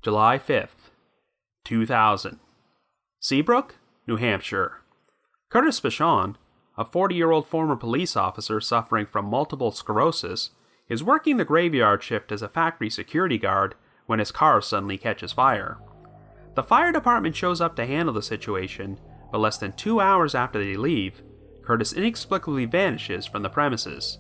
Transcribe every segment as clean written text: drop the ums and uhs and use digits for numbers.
July 5th, 2000. Seabrook, New Hampshire. Curtis Pishon, a 40-year-old former police officer suffering from multiple sclerosis, is working the graveyard shift as a factory security guard when his car suddenly catches fire. The fire department shows up to handle the situation, but less than 2 hours after they leave, Curtis inexplicably vanishes from the premises.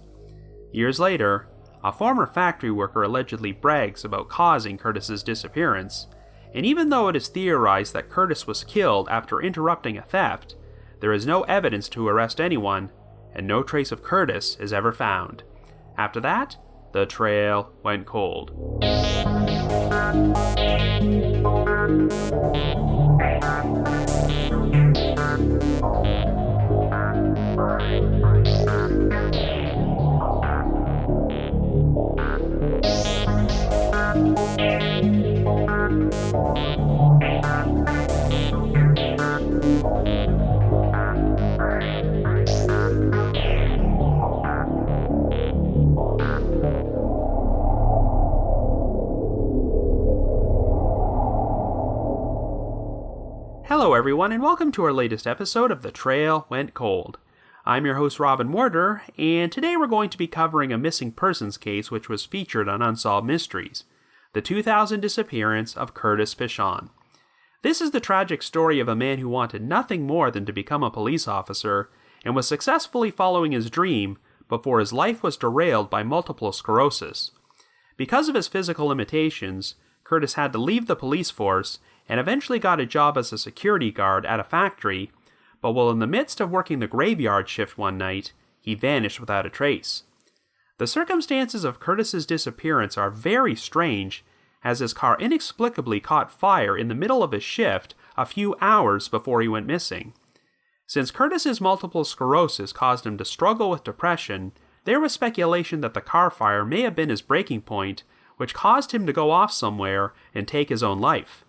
Years later, a former factory worker allegedly brags about causing Curtis's disappearance, and even though it is theorized that Curtis was killed after interrupting a theft, there is no evidence to arrest anyone, and no trace of Curtis is ever found. After that, the trail went cold. Hello everyone, and welcome to our latest episode of The Trail Went Cold. I'm your host Robin Warder, and today we're going to be covering a missing persons case which was featured on Unsolved Mysteries, the 2000 disappearance of Curtis Pishon. This is the tragic story of a man who wanted nothing more than to become a police officer, and was successfully following his dream before his life was derailed by multiple sclerosis. Because of his physical limitations, Curtis had to leave the police force and eventually got a job as a security guard at a factory, but while in the midst of working the graveyard shift one night, he vanished without a trace. The circumstances of Curtis's disappearance are very strange, as his car inexplicably caught fire in the middle of his shift a few hours before he went missing. Since Curtis's multiple sclerosis caused him to struggle with depression, there was speculation that the car fire may have been his breaking point, which caused him to go off somewhere and take his own life.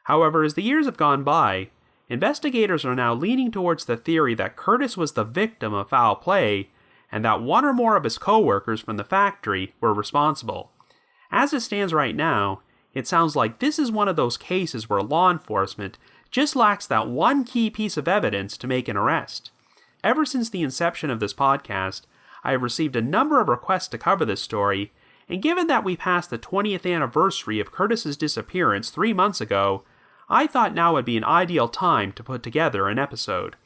However, as the years have gone by, investigators are now leaning towards the theory that Curtis was the victim of foul play, and that one or more of his co-workers from the factory were responsible. As it stands right now, it sounds like this is one of those cases where law enforcement just lacks that one key piece of evidence to make an arrest. Ever since the inception of this podcast, I have received a number of requests to cover this story, and given that we passed the 20th anniversary of Curtis's disappearance 3 months ago, I thought now would be an ideal time to put together an episode.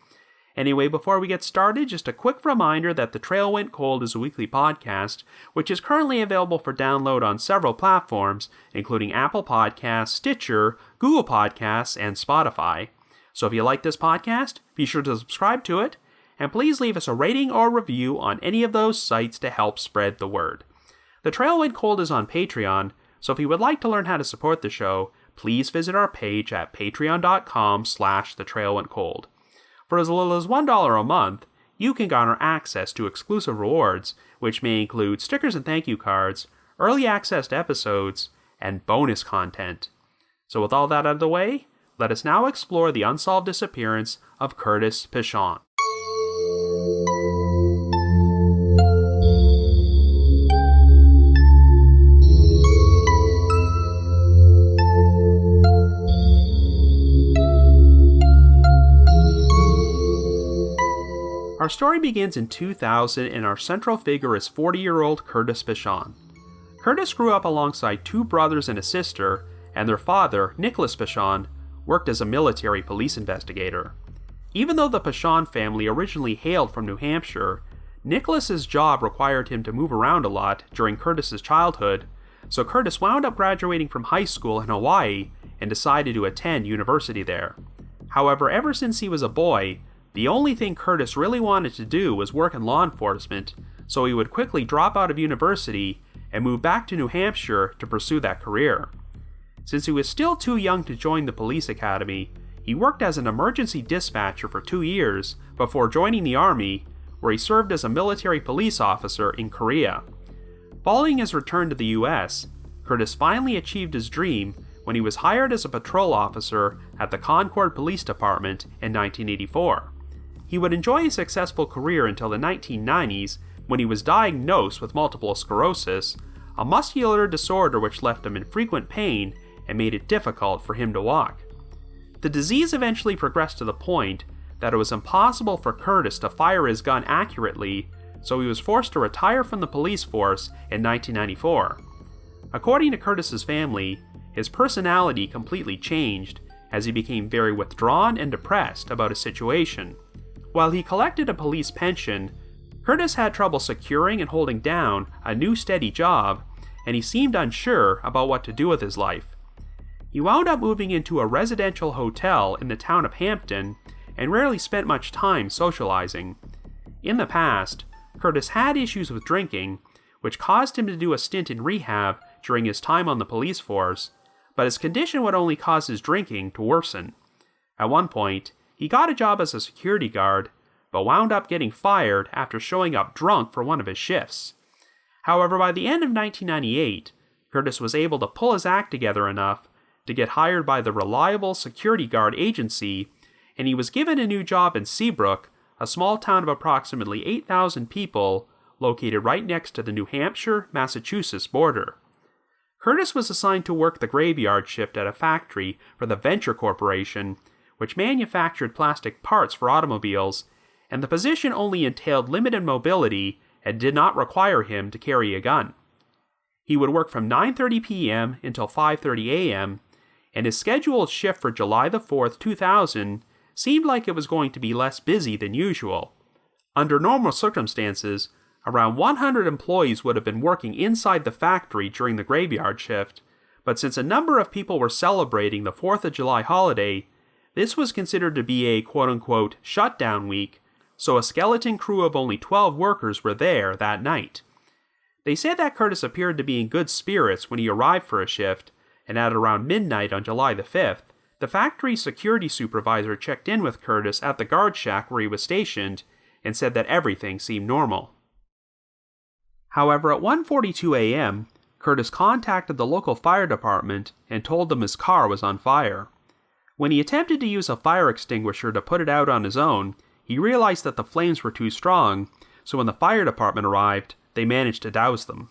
Anyway, before we get started, just a quick reminder that The Trail Went Cold is a weekly podcast, which is currently available for download on several platforms, including Apple Podcasts, Stitcher, Google Podcasts, and Spotify. So if you like this podcast, be sure to subscribe to it, and please leave us a rating or review on any of those sites to help spread the word. The Trail Went Cold is on Patreon, so if you would like to learn how to support the show, please visit our page at patreon.com/thetrailwentcold. For as little as $1 a month, you can garner access to exclusive rewards, which may include stickers and thank you cards, early access to episodes, and bonus content. So with all that out of the way, let us now explore the unsolved disappearance of Curtis Pishon. Our story begins in 2000, and our central figure is 40-year-old Curtis Pishon. Curtis grew up alongside two brothers and a sister, and their father, Nicholas Pishon, worked as a military police investigator. Even though the Pishon family originally hailed from New Hampshire, Nicholas's job required him to move around a lot during Curtis's childhood, so Curtis wound up graduating from high school in Hawaii and decided to attend university there. However, ever since he was a boy, the only thing Curtis really wanted to do was work in law enforcement, so he would quickly drop out of university and move back to New Hampshire to pursue that career. Since he was still too young to join the police academy, he worked as an emergency dispatcher for 2 years before joining the Army, where he served as a military police officer in Korea. Following his return to the US, Curtis finally achieved his dream when he was hired as a patrol officer at the Concord Police Department in 1984. He would enjoy a successful career until the 1990s, when he was diagnosed with multiple sclerosis, a muscular disorder which left him in frequent pain and made it difficult for him to walk. The disease eventually progressed to the point that it was impossible for Curtis to fire his gun accurately, so he was forced to retire from the police force in 1994. According to Curtis's family, his personality completely changed as he became very withdrawn and depressed about his situation. While he collected a police pension, Curtis had trouble securing and holding down a new steady job, and he seemed unsure about what to do with his life. He wound up moving into a residential hotel in the town of Hampton and rarely spent much time socializing. In the past, Curtis had issues with drinking, which caused him to do a stint in rehab during his time on the police force, but his condition would only cause his drinking to worsen. At one point, he got a job as a security guard, but wound up getting fired after showing up drunk for one of his shifts. However, by the end of 1998, Curtis was able to pull his act together enough to get hired by the Reliable Security Guard Agency, and he was given a new job in Seabrook, a small town of approximately 8,000 people located right next to the New Hampshire-Massachusetts border. Curtis was assigned to work the graveyard shift at a factory for the Venture Corporation, which manufactured plastic parts for automobiles, and the position only entailed limited mobility and did not require him to carry a gun. He would work from 9:30 p.m. until 5:30 a.m., and his scheduled shift for July the 4th, 2000 seemed like it was going to be less busy than usual. Under normal circumstances, around 100 employees would have been working inside the factory during the graveyard shift, but since a number of people were celebrating the 4th of July holiday, this was considered to be a quote-unquote shutdown week, so a skeleton crew of only 12 workers were there that night. They said that Curtis appeared to be in good spirits when he arrived for a shift, and at around midnight on July the 5th, the factory security supervisor checked in with Curtis at the guard shack where he was stationed and said that everything seemed normal. However, at 1:42 a.m., Curtis contacted the local fire department and told them his car was on fire. When he attempted to use a fire extinguisher to put it out on his own, he realized that the flames were too strong, so when the fire department arrived, they managed to douse them.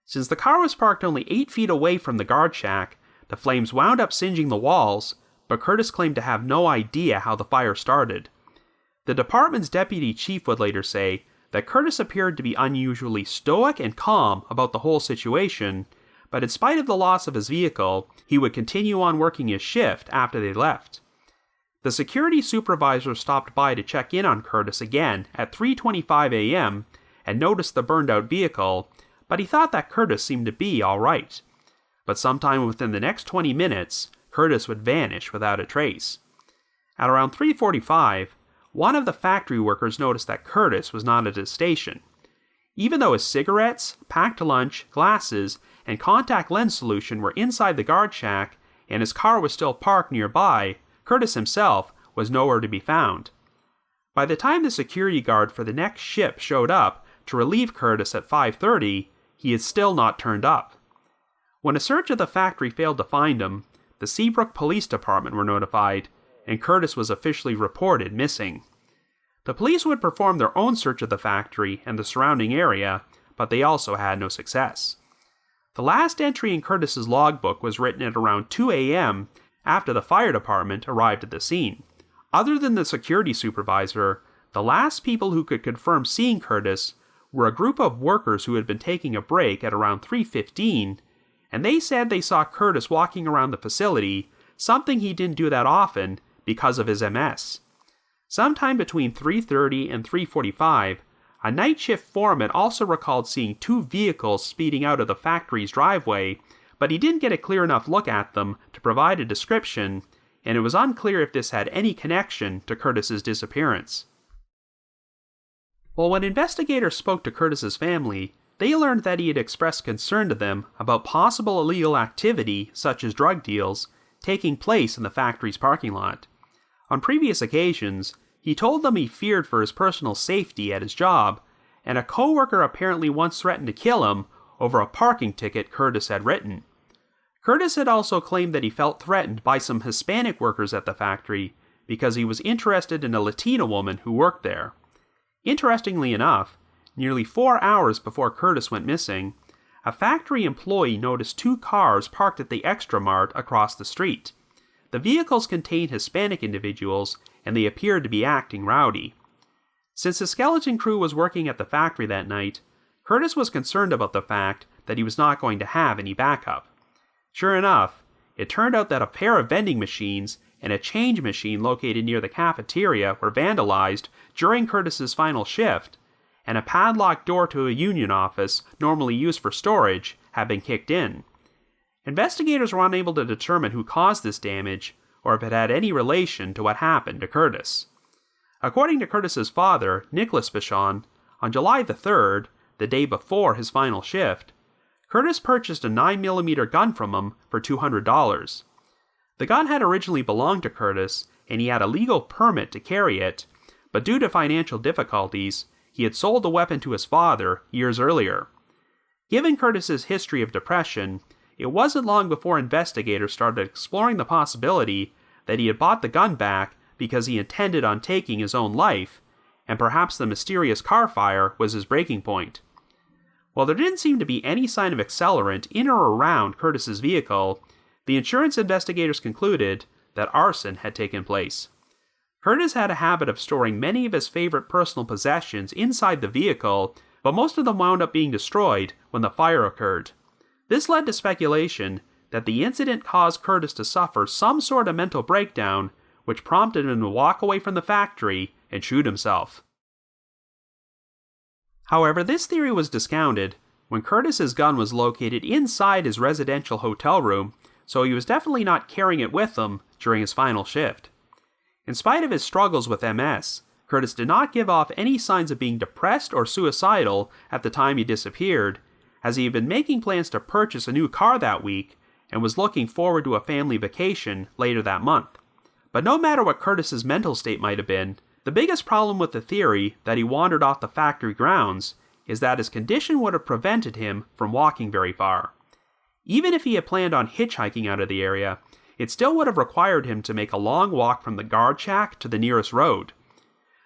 Since the car was parked only 8 feet away from the guard shack, the flames wound up singeing the walls, but Curtis claimed to have no idea how the fire started. The department's deputy chief would later say that Curtis appeared to be unusually stoic and calm about the whole situation, but in spite of the loss of his vehicle, he would continue on working his shift after they left. The security supervisor stopped by to check in on Curtis again at 3:25 a.m. and noticed the burned-out vehicle, but he thought that Curtis seemed to be all right. But sometime within the next 20 minutes, Curtis would vanish without a trace. At around 3:45, one of the factory workers noticed that Curtis was not at his station. Even though his cigarettes, packed lunch, glasses, and contact lens solution were inside the guard shack, and his car was still parked nearby, Curtis himself was nowhere to be found. By the time the security guard for the next ship showed up to relieve Curtis at 5:30, he had still not turned up. When a search of the factory failed to find him, the Seabrook Police Department were notified, and Curtis was officially reported missing. The police would perform their own search of the factory and the surrounding area, but they also had no success. The last entry in Curtis's logbook was written at around 2 a.m. after the fire department arrived at the scene. Other than the security supervisor, the last people who could confirm seeing Curtis were a group of workers who had been taking a break at around 3:15, and they said they saw Curtis walking around the facility, something he didn't do that often because of his MS. Sometime between 3:30 and 3:45, a night shift foreman also recalled seeing 2 vehicles speeding out of the factory's driveway, but he didn't get a clear enough look at them to provide a description, and it was unclear if this had any connection to Curtis's disappearance. Well, when investigators spoke to Curtis's family, they learned that he had expressed concern to them about possible illegal activity, such as drug deals, taking place in the factory's parking lot. On previous occasions, he told them he feared for his personal safety at his job, and a co-worker apparently once threatened to kill him over a parking ticket Curtis had written. Curtis had also claimed that he felt threatened by some Hispanic workers at the factory because he was interested in a Latina woman who worked there. Interestingly enough, nearly 4 hours before Curtis went missing, a factory employee noticed two cars parked at the Extra Mart across the street. The vehicles contained Hispanic individuals, and they appeared to be acting rowdy. Since the skeleton crew was working at the factory that night, Curtis was concerned about the fact that he was not going to have any backup. Sure enough, it turned out that a pair of vending machines and a change machine located near the cafeteria were vandalized during Curtis's final shift, and a padlocked door to a union office, normally used for storage, had been kicked in. Investigators were unable to determine who caused this damage, or if it had any relation to what happened to Curtis. According to Curtis's father, Nicholas Pishon, on July the 3rd, the day before his final shift, Curtis purchased a 9mm gun from him for $200. The gun had originally belonged to Curtis, and he had a legal permit to carry it, but due to financial difficulties, he had sold the weapon to his father years earlier. Given Curtis's history of depression, it wasn't long before investigators started exploring the possibility that he had bought the gun back because he intended on taking his own life, and perhaps the mysterious car fire was his breaking point. While there didn't seem to be any sign of accelerant in or around Curtis's vehicle, the insurance investigators concluded that arson had taken place. Curtis had a habit of storing many of his favorite personal possessions inside the vehicle, but most of them wound up being destroyed when the fire occurred. This led to speculation that the incident caused Curtis to suffer some sort of mental breakdown, which prompted him to walk away from the factory and shoot himself. However, this theory was discounted when Curtis's gun was located inside his residential hotel room, so he was definitely not carrying it with him during his final shift. In spite of his struggles with MS, Curtis did not give off any signs of being depressed or suicidal at the time he disappeared, as he had been making plans to purchase a new car that week and was looking forward to a family vacation later that month. But no matter what Curtis's mental state might have been, the biggest problem with the theory that he wandered off the factory grounds is that his condition would have prevented him from walking very far. Even if he had planned on hitchhiking out of the area, it still would have required him to make a long walk from the guard shack to the nearest road.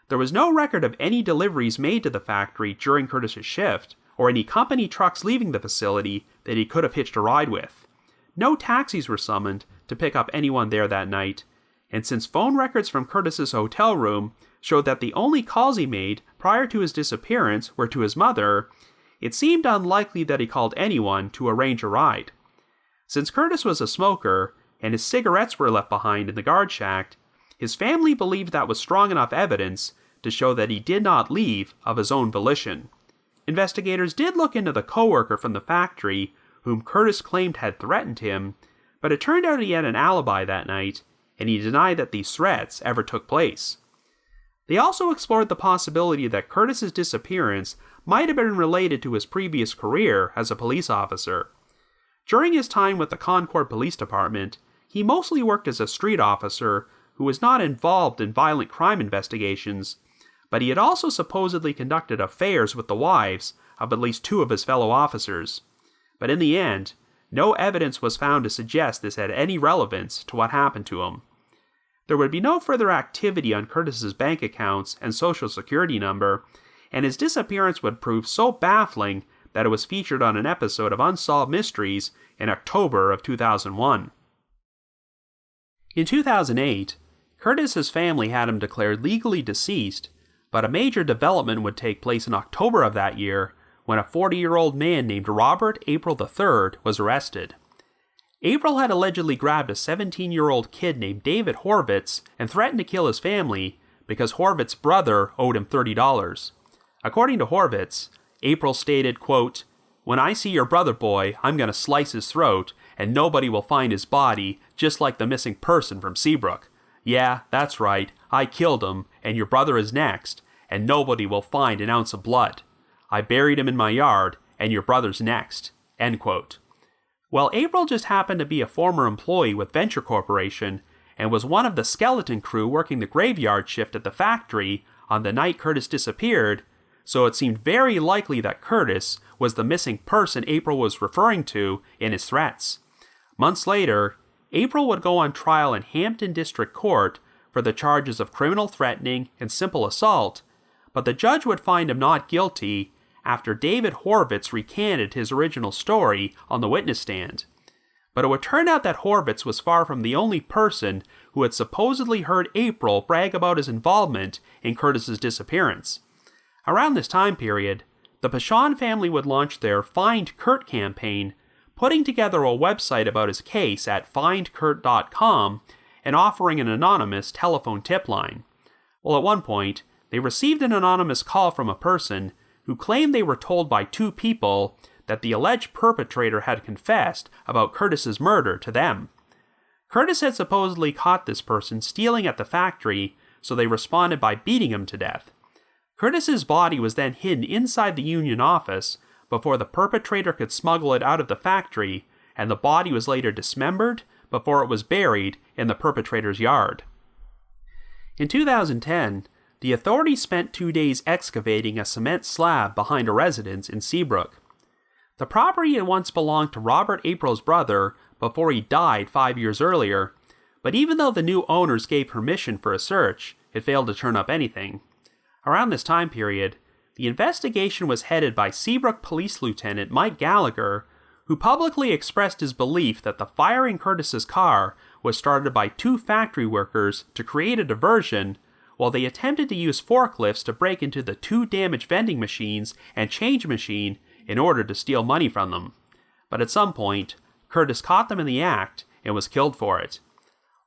There was no record of any deliveries made to the factory during Curtis's shift, or any company trucks leaving the facility that he could have hitched a ride with. No taxis were summoned to pick up anyone there that night, and since phone records from Curtis's hotel room showed that the only calls he made prior to his disappearance were to his mother, it seemed unlikely that he called anyone to arrange a ride. Since Curtis was a smoker, and his cigarettes were left behind in the guard shack, his family believed that was strong enough evidence to show that he did not leave of his own volition. Investigators did look into the coworker from the factory whom Curtis claimed had threatened him, but it turned out he had an alibi that night, and he denied that these threats ever took place. They also explored the possibility that Curtis's disappearance might have been related to his previous career as a police officer. During his time with the Concord Police Department, he mostly worked as a street officer who was not involved in violent crime investigations, but he had also supposedly conducted affairs with the wives of at least two of his fellow officers. But in the end, no evidence was found to suggest this had any relevance to what happened to him. There would be no further activity on Curtis's bank accounts and social security number, and his disappearance would prove so baffling that it was featured on an episode of Unsolved Mysteries in October of 2001. In 2008, Curtis's family had him declared legally deceased, but a major development would take place in October of that year when a 40-year-old man named Robert April III was arrested. April had allegedly grabbed a 17-year-old kid named David Horvitz and threatened to kill his family because Horvitz's brother owed him $30. According to Horvitz, April stated, quote, "When I see your brother boy, I'm going to slice his throat, and nobody will find his body, just like the missing person from Seabrook. Yeah, that's right, I killed him, and your brother is next, and nobody will find an ounce of blood. I buried him in my yard, and your brother's next." End quote. Well, April just happened to be a former employee with Venture Corporation, and was one of the skeleton crew working the graveyard shift at the factory on the night Curtis disappeared, so it seemed very likely that Curtis was the missing person April was referring to in his threats. Months later, April would go on trial in Hampton District Court for the charges of criminal threatening and simple assault, but the judge would find him not guilty, after David Horvitz recanted his original story on the witness stand. But it would turn out that Horvitz was far from the only person who had supposedly heard April brag about his involvement in Curtis's disappearance. Around this time period, the Pishon family would launch their Find Kurt campaign, putting together a website about his case at findkurt.com and offering an anonymous telephone tip line. Well, at one point, they received an anonymous call from a person who claimed they were told by two people that the alleged perpetrator had confessed about Curtis's murder to them. Curtis had supposedly caught this person stealing at the factory, so they responded by beating him to death. Curtis's body was then hidden inside the union office before the perpetrator could smuggle it out of the factory, and the body was later dismembered before it was buried in the perpetrator's yard. In 2010, the authorities spent 2 days excavating a cement slab behind a residence in Seabrook. The property had once belonged to Robert April's brother before he died 5 years earlier, but even though the new owners gave permission for a search, it failed to turn up anything. Around this time period, the investigation was headed by Seabrook Police Lieutenant Mike Gallagher, who publicly expressed his belief that the fire in Curtis's car was started by two factory workers to create a diversion while they attempted to use forklifts to break into the two damaged vending machines and change machine in order to steal money from them. But at some point, Curtis caught them in the act and was killed for it.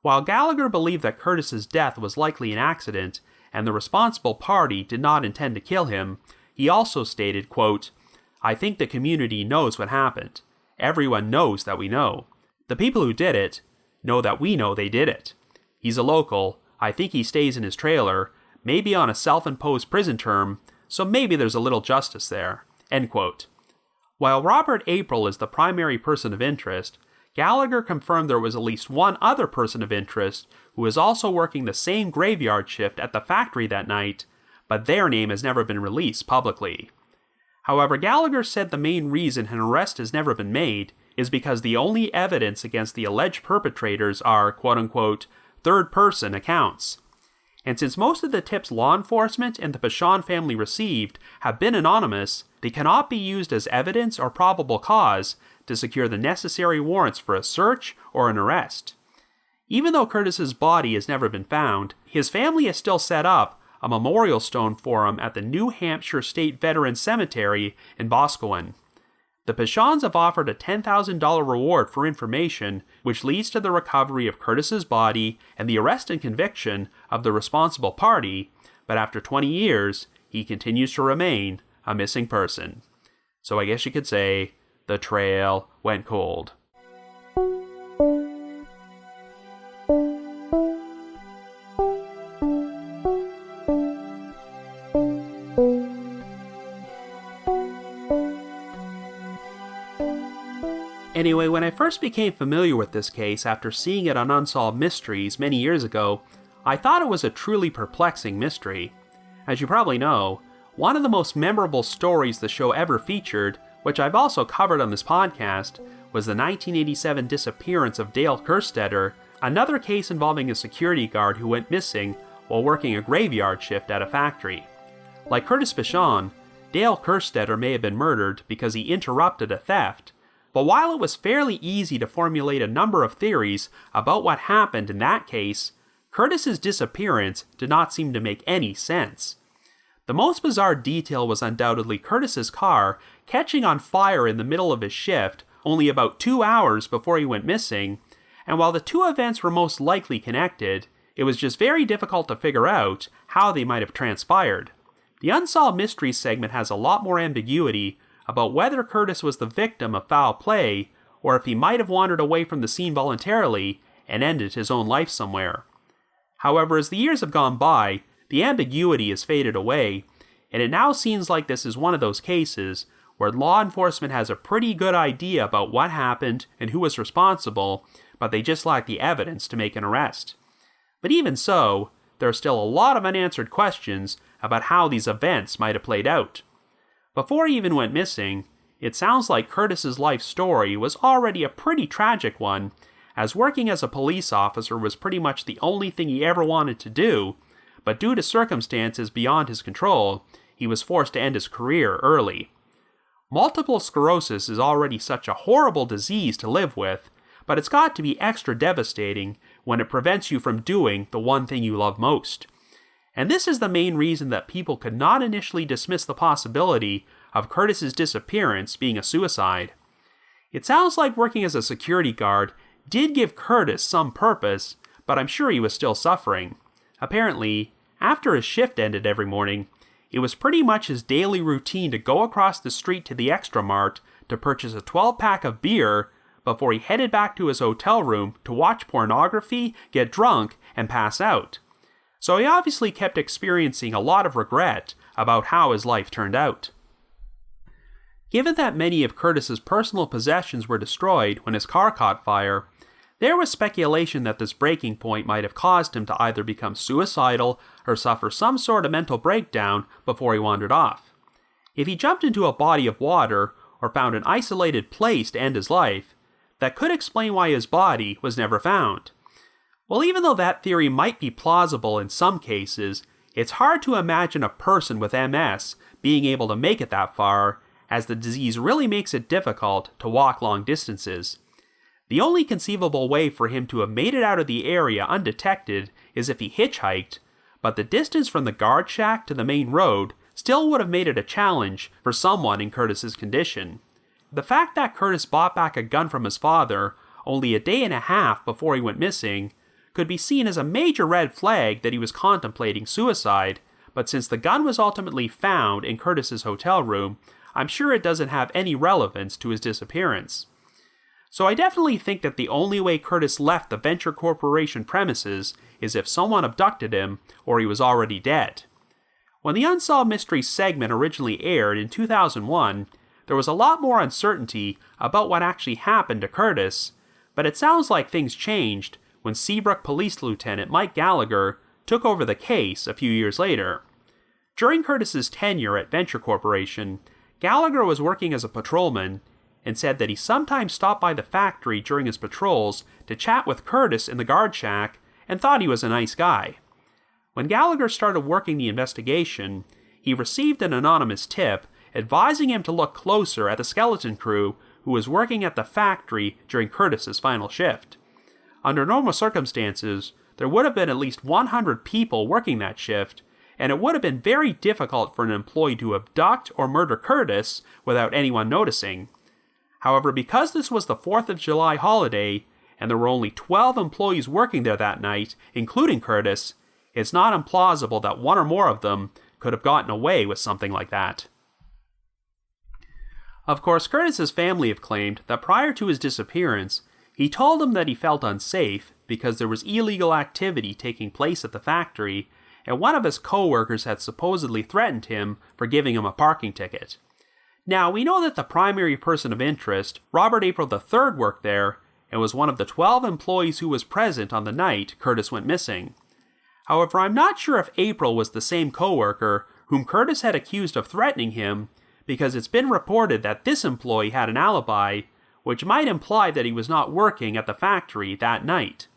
While Gallagher believed that Curtis's death was likely an accident and the responsible party did not intend to kill him, he also stated, quote, "I think the community knows what happened. Everyone knows that we know. The people who did it know that we know they did it. He's a local. I think he stays in his trailer, maybe on a self-imposed prison term, so maybe there's a little justice there." End quote. While Robert April is the primary person of interest, Gallagher confirmed there was at least one other person of interest who was also working the same graveyard shift at the factory that night, but their name has never been released publicly. However, Gallagher said the main reason an arrest has never been made is because the only evidence against the alleged perpetrators are, quote-unquote, third-person accounts. And since most of the tips law enforcement and the Pishon family received have been anonymous, they cannot be used as evidence or probable cause to secure the necessary warrants for a search or an arrest. Even though Curtis's body has never been found, his family has still set up a memorial stone for him at the New Hampshire State Veterans Cemetery in Boscawen. The Pishons have offered a $10,000 reward for information, which leads to the recovery of Curtis's body and the arrest and conviction of the responsible party, but after 20 years, he continues to remain a missing person. So I guess you could say, the trail went cold. Anyway, when I first became familiar with this case after seeing it on Unsolved Mysteries many years ago, I thought it was a truly perplexing mystery. As you probably know, one of the most memorable stories the show ever featured, which I've also covered on this podcast, was the 1987 disappearance of Dale Kerstetter, another case involving a security guard who went missing while working a graveyard shift at a factory. Like Curtis Pishon, Dale Kerstetter may have been murdered because he interrupted a theft, but while it was fairly easy to formulate a number of theories about what happened in that case, Curtis's disappearance did not seem to make any sense. The most bizarre detail was undoubtedly Curtis's car catching on fire in the middle of his shift only about 2 hours before he went missing, and while the two events were most likely connected, it was just very difficult to figure out how they might have transpired. The Unsolved Mysteries segment has a lot more ambiguity about whether Curtis was the victim of foul play, or if he might have wandered away from the scene voluntarily and ended his own life somewhere. However, as the years have gone by, the ambiguity has faded away, and it now seems like this is one of those cases where law enforcement has a pretty good idea about what happened and who was responsible, but they just lack the evidence to make an arrest. But even so, there are still a lot of unanswered questions about how these events might have played out. Before he even went missing, it sounds like Curtis's life story was already a pretty tragic one, as working as a police officer was pretty much the only thing he ever wanted to do, but due to circumstances beyond his control, he was forced to end his career early. Multiple sclerosis is already such a horrible disease to live with, but it's got to be extra devastating when it prevents you from doing the one thing you love most. And this is the main reason that people could not initially dismiss the possibility of Curtis's disappearance being a suicide. It sounds like working as a security guard did give Curtis some purpose, but I'm sure he was still suffering. Apparently, after his shift ended every morning, it was pretty much his daily routine to go across the street to the Extra Mart to purchase a 12-pack of beer before he headed back to his hotel room to watch pornography, get drunk, and pass out. So he obviously kept experiencing a lot of regret about how his life turned out. Given that many of Curtis's personal possessions were destroyed when his car caught fire, there was speculation that this breaking point might have caused him to either become suicidal or suffer some sort of mental breakdown before he wandered off. If he jumped into a body of water or found an isolated place to end his life, that could explain why his body was never found. Well, even though that theory might be plausible in some cases, it's hard to imagine a person with MS being able to make it that far, as the disease really makes it difficult to walk long distances. The only conceivable way for him to have made it out of the area undetected is if he hitchhiked, but the distance from the guard shack to the main road still would have made it a challenge for someone in Curtis's condition. The fact that Curtis bought back a gun from his father only a day and a half before he went missing could be seen as a major red flag that he was contemplating suicide, but since the gun was ultimately found in Curtis's hotel room, I'm sure it doesn't have any relevance to his disappearance. So I definitely think that the only way Curtis left the Venture Corporation premises is if someone abducted him or he was already dead. When the Unsolved Mysteries segment originally aired in 2001, there was a lot more uncertainty about what actually happened to Curtis, but it sounds like things changed when Seabrook Police Lieutenant Mike Gallagher took over the case a few years later. During Curtis's tenure at Venture Corporation, Gallagher was working as a patrolman and said that he sometimes stopped by the factory during his patrols to chat with Curtis in the guard shack and thought he was a nice guy. When Gallagher started working the investigation, he received an anonymous tip advising him to look closer at the skeleton crew who was working at the factory during Curtis's final shift. Under normal circumstances, there would have been at least 100 people working that shift, and it would have been very difficult for an employee to abduct or murder Curtis without anyone noticing. However, because this was the 4th of July holiday, and there were only 12 employees working there that night, including Curtis, it's not implausible that one or more of them could have gotten away with something like that. Of course, Curtis's family have claimed that prior to his disappearance, he told them that he felt unsafe because there was illegal activity taking place at the factory, and one of his co-workers had supposedly threatened him for giving him a parking ticket. Now, we know that the primary person of interest, Robert April III, worked there, and was one of the 12 employees who was present on the night Curtis went missing. However, I'm not sure if April was the same co-worker whom Curtis had accused of threatening him, because it's been reported that this employee had an alibi, which might imply that he was not working at the factory that night.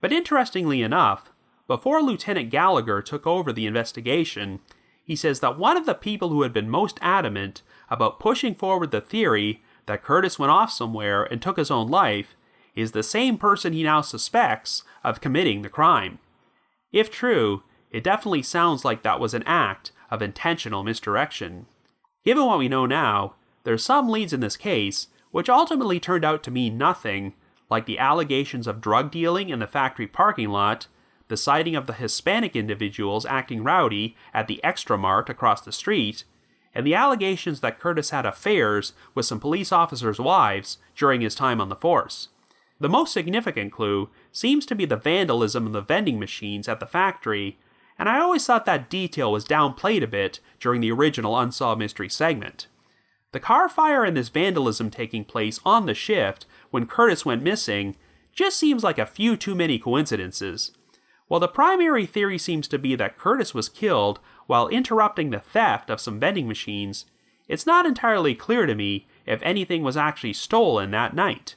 But interestingly enough, before Lieutenant Gallagher took over the investigation, he says that one of the people who had been most adamant about pushing forward the theory that Curtis went off somewhere and took his own life is the same person he now suspects of committing the crime. If true, it definitely sounds like that was an act of intentional misdirection. Given what we know now, there's some leads in this case which ultimately turned out to mean nothing, like the allegations of drug dealing in the factory parking lot, the sighting of the Hispanic individuals acting rowdy at the Extra Mart across the street, and the allegations that Curtis had affairs with some police officers' wives during his time on the force. The most significant clue seems to be the vandalism of the vending machines at the factory, and I always thought that detail was downplayed a bit during the original Unsolved Mysteries segment. The car fire and this vandalism taking place on the shift when Curtis went missing just seems like a few too many coincidences. While the primary theory seems to be that Curtis was killed while interrupting the theft of some vending machines, it's not entirely clear to me if anything was actually stolen that night.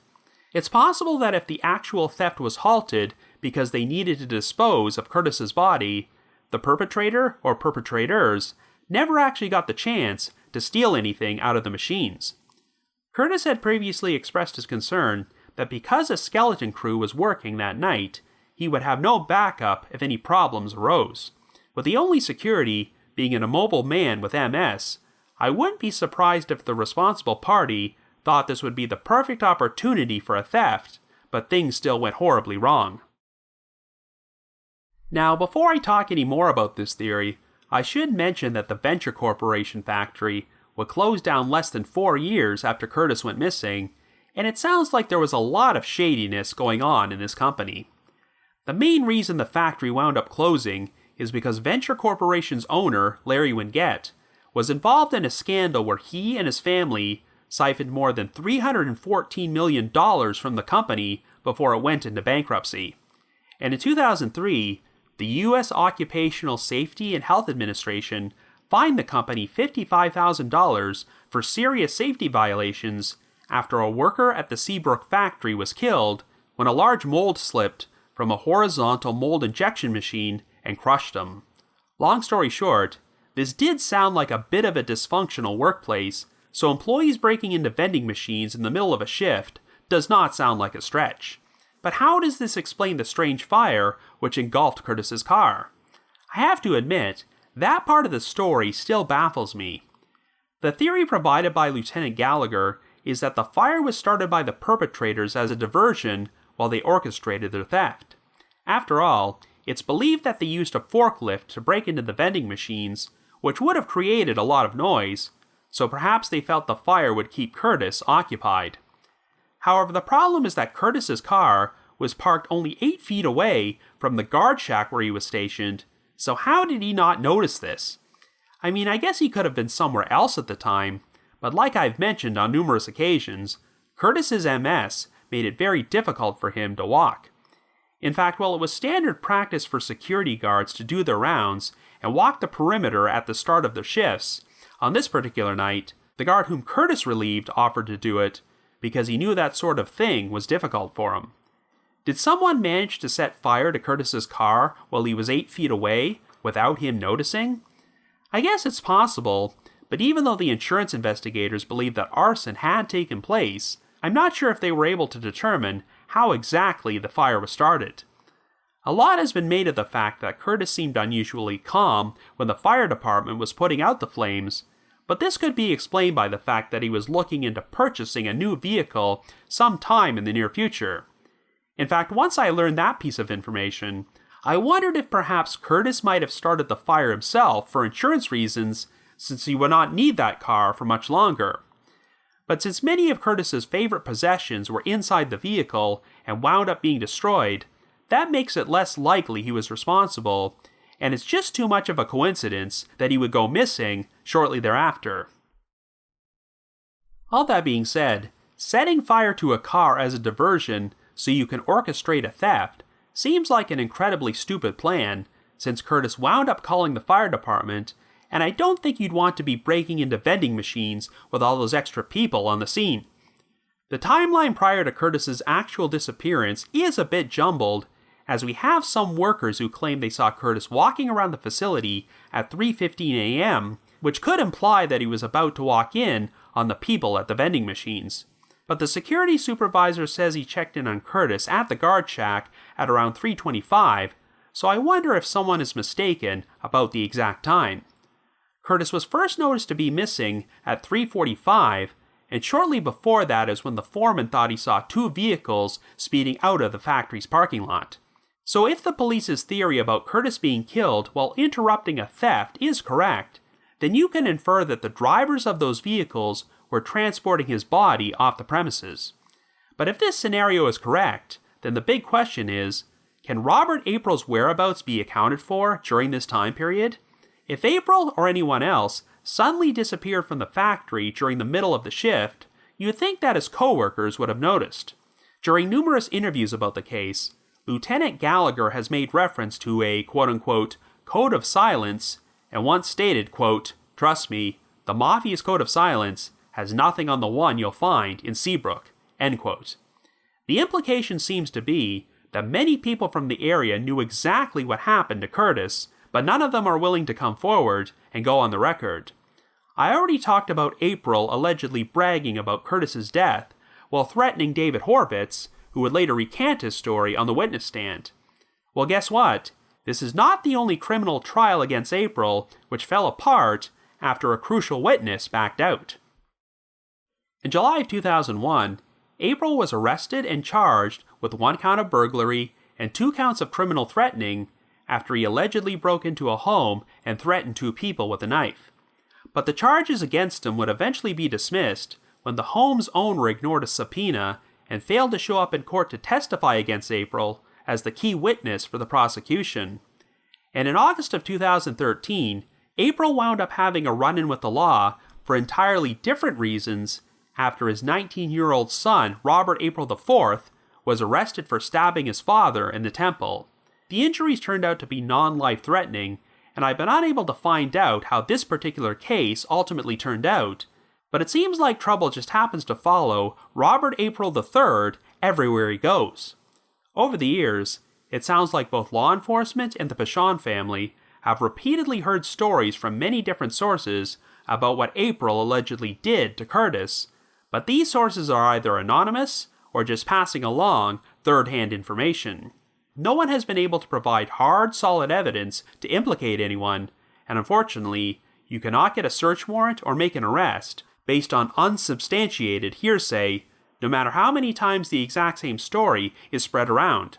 It's possible that if the actual theft was halted because they needed to dispose of Curtis's body, the perpetrator or perpetrators never actually got the chance to steal anything out of the machines. Curtis had previously expressed his concern that because a skeleton crew was working that night, he would have no backup if any problems arose. With the only security being an immobile man with MS, I wouldn't be surprised if the responsible party thought this would be the perfect opportunity for a theft, but things still went horribly wrong. Now, before I talk any more about this theory, I should mention that the Venture Corporation factory would close down less than 4 years after Curtis went missing, and it sounds like there was a lot of shadiness going on in this company. The main reason the factory wound up closing is because Venture Corporation's owner, Larry Winget, was involved in a scandal where he and his family siphoned more than $314 million from the company before it went into bankruptcy. And in 2003, the U.S. Occupational Safety and Health Administration fined the company $55,000 for serious safety violations after a worker at the Seabrook factory was killed when a large mold slipped from a horizontal mold injection machine and crushed him. Long story short, this did sound like a bit of a dysfunctional workplace, so employees breaking into vending machines in the middle of a shift does not sound like a stretch. But how does this explain the strange fire which engulfed Curtis's car? I have to admit, that part of the story still baffles me. The theory provided by Lieutenant Gallagher is that the fire was started by the perpetrators as a diversion while they orchestrated their theft. After all, it's believed that they used a forklift to break into the vending machines, which would have created a lot of noise, so perhaps they felt the fire would keep Curtis occupied. However, the problem is that Curtis's car was parked only 8 feet away from the guard shack where he was stationed, so how did he not notice this? I mean, I guess he could have been somewhere else at the time, but like I've mentioned on numerous occasions, Curtis's MS made it very difficult for him to walk. In fact, while it was standard practice for security guards to do their rounds and walk the perimeter at the start of their shifts, on this particular night, the guard whom Curtis relieved offered to do it because he knew that sort of thing was difficult for him. Did someone manage to set fire to Curtis's car while he was 8 feet away without him noticing? I guess it's possible, but even though the insurance investigators believe that arson had taken place, I'm not sure if they were able to determine how exactly the fire was started. A lot has been made of the fact that Curtis seemed unusually calm when the fire department was putting out the flames, but this could be explained by the fact that he was looking into purchasing a new vehicle sometime in the near future. In fact, once I learned that piece of information, I wondered if perhaps Curtis might have started the fire himself for insurance reasons, since he would not need that car for much longer. But since many of Curtis's favorite possessions were inside the vehicle and wound up being destroyed, that makes it less likely he was responsible, and it's just too much of a coincidence that he would go missing shortly thereafter. All that being said, setting fire to a car as a diversion so you can orchestrate a theft seems like an incredibly stupid plan, since Curtis wound up calling the fire department, and I don't think you'd want to be breaking into vending machines with all those extra people on the scene. The timeline prior to Curtis's actual disappearance is a bit jumbled, as we have some workers who claim they saw Curtis walking around the facility at 3:15 a.m., which could imply that he was about to walk in on the people at the vending machines. But the security supervisor says he checked in on Curtis at the guard shack at around 3:25, so I wonder if someone is mistaken about the exact time. Curtis was first noticed to be missing at 3:45, and shortly before that is when the foreman thought he saw 2 vehicles speeding out of the factory's parking lot. So if the police's theory about Curtis being killed while interrupting a theft is correct, then you can infer that the drivers of those vehicles were transporting his body off the premises. But if this scenario is correct, then the big question is, can Robert April's whereabouts be accounted for during this time period? If April or anyone else suddenly disappeared from the factory during the middle of the shift, you'd think that his co-workers would have noticed. During numerous interviews about the case, Lieutenant Gallagher has made reference to a quote-unquote code of silence and once stated, quote, "Trust me, the Mafia's code of silence has nothing on the one you'll find in Seabrook," end quote. The implication seems to be that many people from the area knew exactly what happened to Curtis, but none of them are willing to come forward and go on the record. I already talked about April allegedly bragging about Curtis's death while threatening David Horvitz, who would later recant his story on the witness stand. Well, guess what? This is not the only criminal trial against April which fell apart after a crucial witness backed out. In July of 2001, April was arrested and charged with 1 count of burglary and 2 counts of criminal threatening after he allegedly broke into a home and threatened 2 people with a knife. But the charges against him would eventually be dismissed when the home's owner ignored a subpoena and failed to show up in court to testify against April as the key witness for the prosecution. And in August of 2013, April wound up having a run-in with the law for entirely different reasons after his 19-year-old son, Robert April IV, was arrested for stabbing his father in the temple. The injuries turned out to be non-life-threatening, and I've been unable to find out how this particular case ultimately turned out, but it seems like trouble just happens to follow Robert April III everywhere he goes. Over the years, it sounds like both law enforcement and the Pishon family have repeatedly heard stories from many different sources about what April allegedly did to Curtis, but these sources are either anonymous or just passing along third-hand information. No one has been able to provide hard, solid evidence to implicate anyone, and unfortunately, you cannot get a search warrant or make an arrest based on unsubstantiated hearsay, no matter how many times the exact same story is spread around.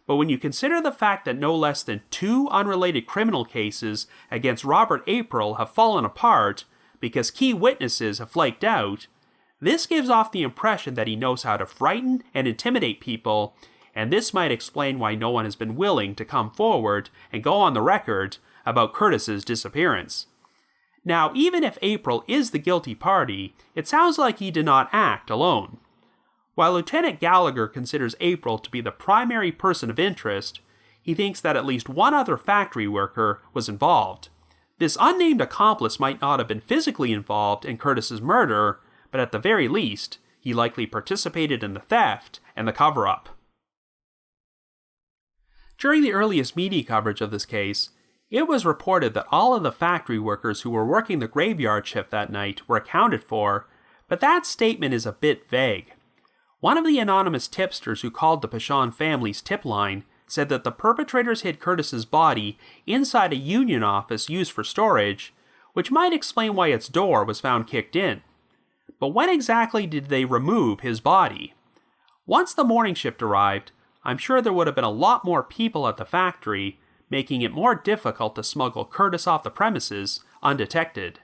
But when you consider the fact that no less than 2 unrelated criminal cases against Robert April have fallen apart because key witnesses have flaked out, this gives off the impression that he knows how to frighten and intimidate people, and this might explain why no one has been willing to come forward and go on the record about Curtis's disappearance. Now, even if April is the guilty party, it sounds like he did not act alone. While Lieutenant Gallagher considers April to be the primary person of interest, he thinks that at least one other factory worker was involved. This unnamed accomplice might not have been physically involved in Curtis's murder, but at the very least, he likely participated in the theft and the cover-up. During the earliest media coverage of this case, it was reported that all of the factory workers who were working the graveyard shift that night were accounted for, but that statement is a bit vague. One of the anonymous tipsters who called the Pishon family's tip line said that the perpetrators hid Curtis's body inside a union office used for storage, which might explain why its door was found kicked in. But when exactly did they remove his body? Once the morning shift arrived, I'm sure there would have been a lot more people at the factory, making it more difficult to smuggle Curtis off the premises undetected.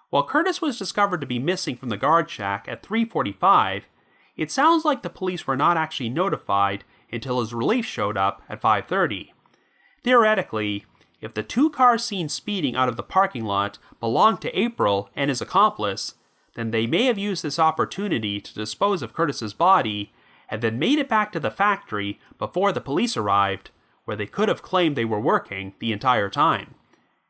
While Curtis was discovered to be missing from the guard shack at 3:45, it sounds like the police were not actually notified until his relief showed up at 5:30. Theoretically, if the 2 cars seen speeding out of the parking lot belonged to April and his accomplice, then they may have used this opportunity to dispose of Curtis's body and then made it back to the factory before the police arrived, where they could have claimed they were working the entire time.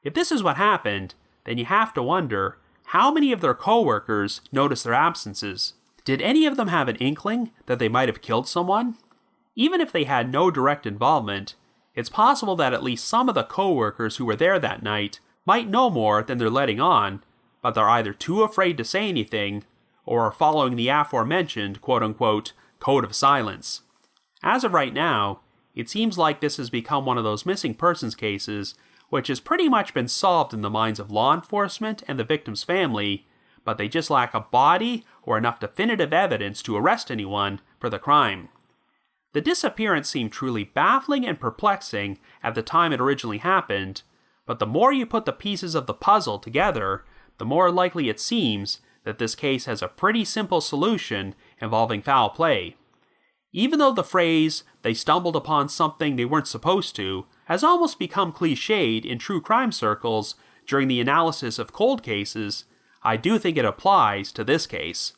If this is what happened, then you have to wonder how many of their co-workers noticed their absences. Did any of them have an inkling that they might have killed someone? Even if they had no direct involvement, it's possible that at least some of the co-workers who were there that night might know more than they're letting on, but they're either too afraid to say anything, or are following the aforementioned quote-unquote code of silence. As of right now, it seems like this has become one of those missing persons cases which has pretty much been solved in the minds of law enforcement and the victim's family, but they just lack a body or enough definitive evidence to arrest anyone for the crime. The disappearance seemed truly baffling and perplexing at the time it originally happened, but the more you put the pieces of the puzzle together, the more likely it seems that this case has a pretty simple solution involving foul play. Even though the phrase, "they stumbled upon something they weren't supposed to," has almost become cliched in true crime circles during the analysis of cold cases, I do think it applies to this case.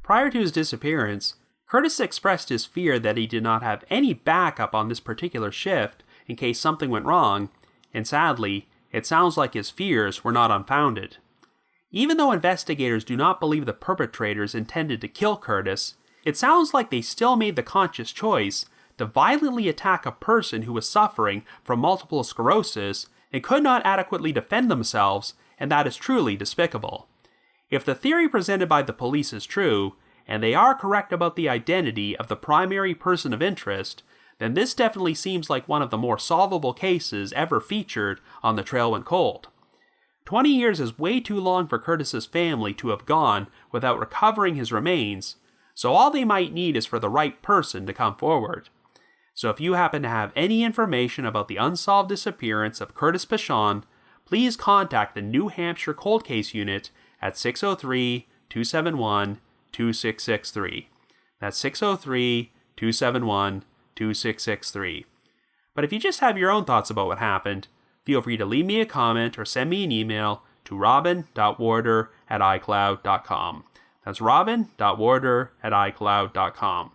Prior to his disappearance, Curtis expressed his fear that he did not have any backup on this particular shift in case something went wrong, and sadly, it sounds like his fears were not unfounded. Even though investigators do not believe the perpetrators intended to kill Curtis, it sounds like they still made the conscious choice to violently attack a person who was suffering from multiple sclerosis and could not adequately defend themselves, and that is truly despicable. If the theory presented by the police is true, and they are correct about the identity of the primary person of interest, then this definitely seems like one of the more solvable cases ever featured on The Trail Went Cold. 20 years is way too long for Curtis's family to have gone without recovering his remains, so all they might need is for the right person to come forward. So if you happen to have any information about the unsolved disappearance of Curtis Pishon, please contact the New Hampshire Cold Case Unit at 603-271-2663. That's 603-271-2663. But if you just have your own thoughts about what happened, feel free to leave me a comment or send me an email to robin.warder@icloud.com. That's robin.warder@icloud.com.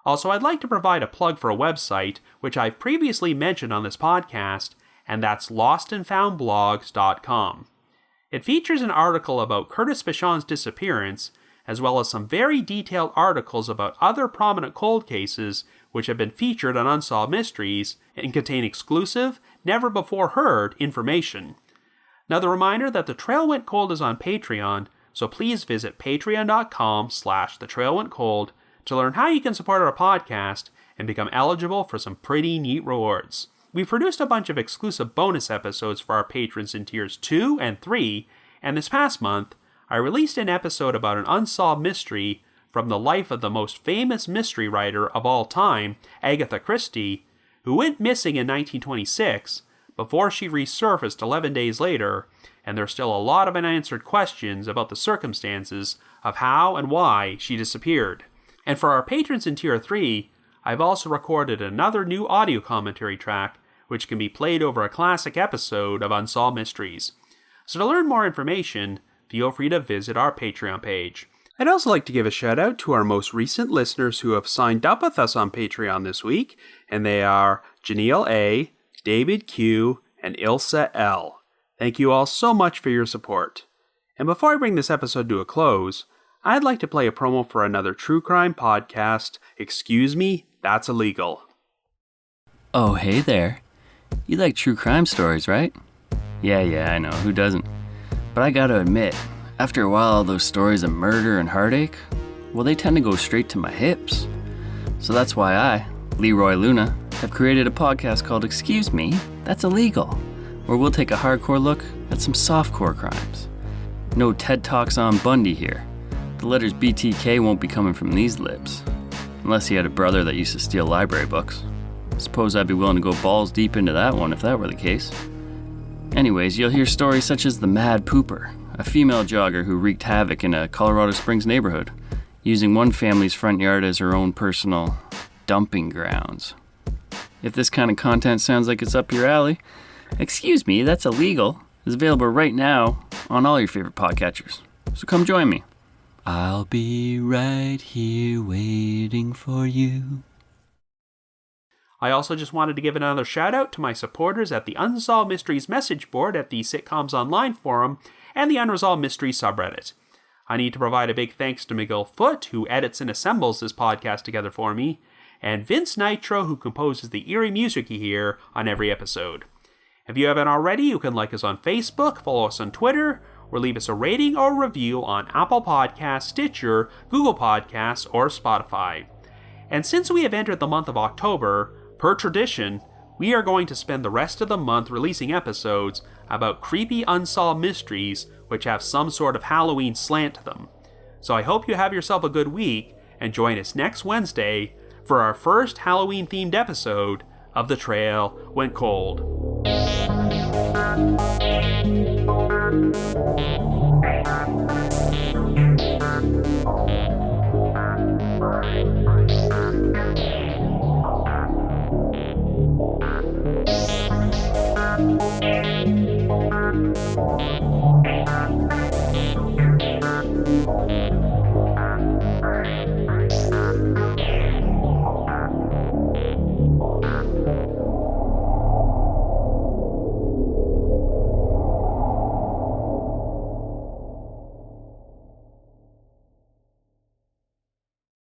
Also, I'd like to provide a plug for a website which I've previously mentioned on this podcast, and that's lostandfoundblogs.com. It features an article about Curtis Pishon's disappearance, as well as some very detailed articles about other prominent cold cases which have been featured on Unsolved Mysteries and contain exclusive, never-before-heard information. Another reminder that The Trail Went Cold is on Patreon, so please visit patreon.com/thetrailwentcold to learn how you can support our podcast and become eligible for some pretty neat rewards. We've produced a bunch of exclusive bonus episodes for our patrons in tiers 2 and 3, and this past month, I released an episode about an unsolved mystery from the life of the most famous mystery writer of all time, Agatha Christie, who went missing in 1926 before she resurfaced 11 days later, and there's still a lot of unanswered questions about the circumstances of how and why she disappeared. And for our patrons in Tier 3, I've also recorded another new audio commentary track which can be played over a classic episode of Unsolved Mysteries. So to learn more information, feel free to visit our Patreon page. I'd also like to give a shout out to our most recent listeners who have signed up with us on Patreon this week, and they are Janelle A., David Q., and Ilsa L. Thank you all so much for your support. And before I bring this episode to a close, I'd like to play a promo for another true crime podcast, Excuse Me, That's Illegal. Oh, hey there. You like true crime stories, right? Yeah, I know, who doesn't? But I gotta admit, after a while all those stories of murder and heartache, well, they tend to go straight to my hips. So that's why I, Leroy Luna, have created a podcast called Excuse Me, That's Illegal, where we'll take a hardcore look at some softcore crimes. No TED Talks on Bundy here. The letters BTK won't be coming from these lips. Unless he had a brother that used to steal library books. Suppose I'd be willing to go balls deep into that one if that were the case. Anyways, you'll hear stories such as the Mad Pooper, a female jogger who wreaked havoc in a Colorado Springs neighborhood, using one family's front yard as her own personal dumping grounds. If this kind of content sounds like it's up your alley, Excuse Me, That's Illegal is available right now on all your favorite podcatchers. So come join me. I'll be right here waiting for you. I also just wanted to give another shout out to my supporters at the Unsolved Mysteries message board at the Sitcoms Online forum and the Unresolved Mysteries subreddit. I need to provide a big thanks to Miguel Foote, who edits and assembles this podcast together for me, and Vince Nitro, who composes the eerie music you hear on every episode. If you haven't already, you can like us on Facebook, follow us on Twitter, or leave us a rating or review on Apple Podcasts, Stitcher, Google Podcasts, or Spotify. And since we have entered the month of October, per tradition, we are going to spend the rest of the month releasing episodes about creepy unsolved mysteries which have some sort of Halloween slant to them. So I hope you have yourself a good week and join us next Wednesday for our first Halloween-themed episode of The Trail Went Cold.